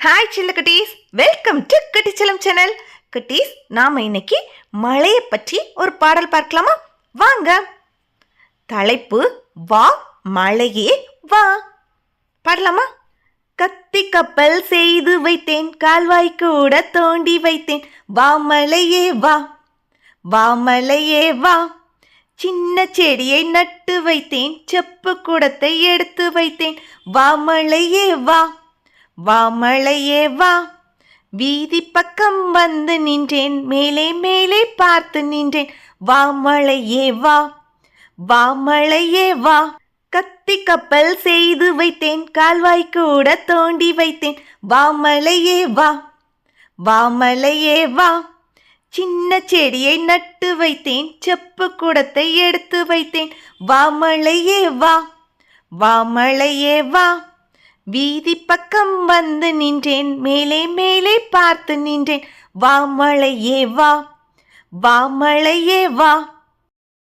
Hi சில்ல குட்டீஸ், welcome to குட்டிச்சலம் channel. குட்டீஸ், நாம இன்னைக்கு மழையை பற்றி ஒரு பாடல் பார்க்கலாமா? வாங்க. தலைப்பு வா மழையே வா. பாடலாமா? கத்தி கப்பல் செய்து வைத்தேன், கால்வாய் கூட தோண்டி வைத்தேன், வா மழையே வா, வா மழையே வா. சின்ன செடியை நட்டு வைத்தேன், செப்பு குடத்தை எடுத்து வைத்தேன், வா மழையே வா, வா மழையே வா. வீதி பக்கம் வந்து நின்றேன், மேலே மேலே பார்த்து நின்றேன், வா மழையே வா, வா மழையே வா. கத்தி கப்பல் செய்து வைத்தேன், கால்வாய் கூட தோண்டி வைத்தேன், வா மழையே வா, வா மழையே வா. சின்ன செடியை நட்டு வைத்தேன், செப்பு குடத்தை எடுத்து வைத்தேன், வா மழையே வா, வா மழையே வா. வீதி பக்கம் வந்து நின்றேன், மேலே மேலே பார்த்து நின்றேன், வா மழையே வா, வா மழையே வா.